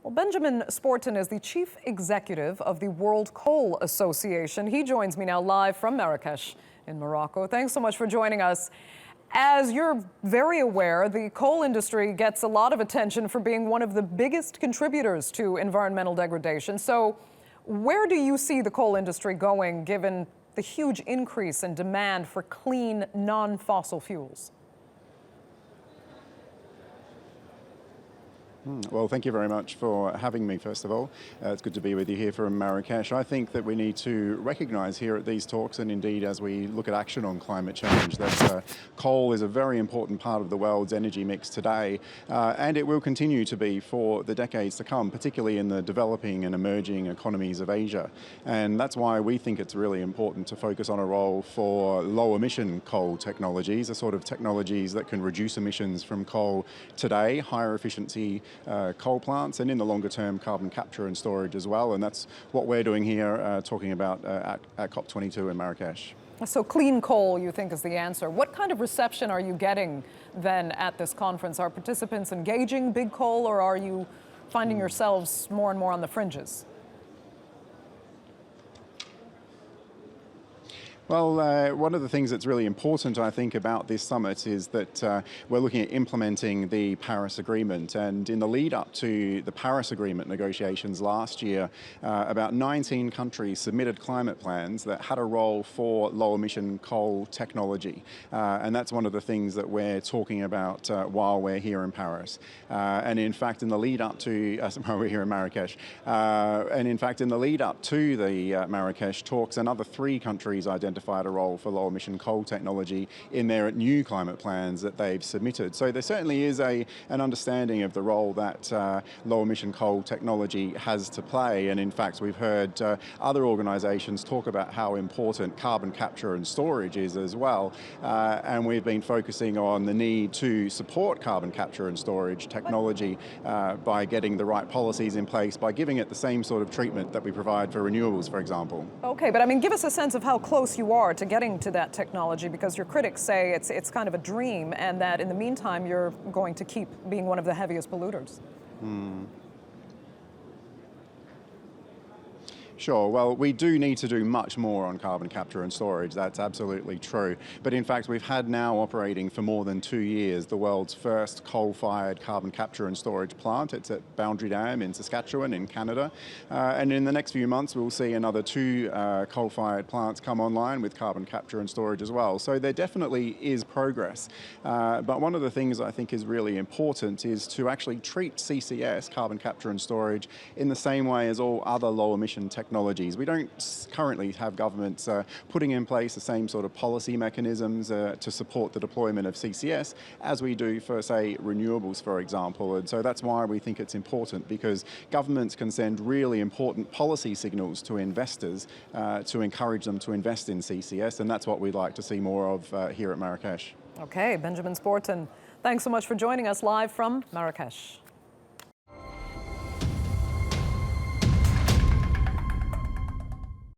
Well, Benjamin Sporton is the chief executive of the World Coal Association. He joins me now live from Marrakech in Morocco. Thanks so much for joining us. As you're very aware, the coal industry gets a lot of attention for being one of the biggest contributors to environmental degradation. So where do you see the coal industry going given the huge increase in demand for clean, non-fossil fuels? Well, thank you very much for having me, first of all. It's good to be with you here from Marrakech. I think that we need to recognise here at these talks, and indeed as we look at action on climate change, that coal is a very important part of the world's energy mix today, and it will continue to be for the decades to come, particularly in the developing and emerging economies of Asia. And that's why we think it's really important to focus on a role for low-emission coal technologies, the sort of technologies that can reduce emissions from coal today, higher efficiency coal plants, and in the longer term carbon capture and storage as well. And that's what we're doing here, talking about at COP22 in Marrakech. So clean coal, you think, is the answer. What kind of reception are you getting then at this conference? Are participants engaging big coal, or are you finding yourselves more and more on the fringes? Well, one of the things that's really important, I think, about this summit is that we're looking at implementing the Paris Agreement. And in the lead up to the Paris Agreement negotiations last year, about 19 countries submitted climate plans that had a role for low-emission coal technology. And that's one of the things that we're talking about while we're here in Paris. And in fact, in the lead up to, while we're here in Marrakech, and in fact, in the lead up to the Marrakech talks, another 3 countries identified a role for low-emission coal technology in their new climate plans that they've submitted. So there certainly is an understanding of the role that low-emission coal technology has to play. And in fact, we've heard other organisations talk about how important carbon capture and storage is as well. And we've been focusing on the need to support carbon capture and storage technology by getting the right policies in place, by giving it the same sort of treatment that we provide for renewables, for example. Okay, but I mean, give us a sense of how close you are to getting to that technology, because your critics say it's kind of a dream, and that in the meantime you're going to keep being one of the heaviest polluters. Sure. Well, we do need to do much more on carbon capture and storage. That's absolutely true. But in fact, we've had now operating for more than 2 years the world's first coal-fired carbon capture and storage plant. It's at Boundary Dam in Saskatchewan in Canada. And in the next few months, we'll see another 2 coal-fired plants come online with carbon capture and storage as well. So there definitely is progress. But one of the things I think is really important is to actually treat CCS, carbon capture and storage, in the same way as all other low-emission technologies. We don't currently have governments putting in place the same sort of policy mechanisms to support the deployment of CCS as we do for, say, renewables, for example. And so that's why we think it's important, because governments can send really important policy signals to investors to encourage them to invest in CCS, and that's what we'd like to see more of here at Marrakech. Okay, Benjamin Sporton, thanks so much for joining us live from Marrakech.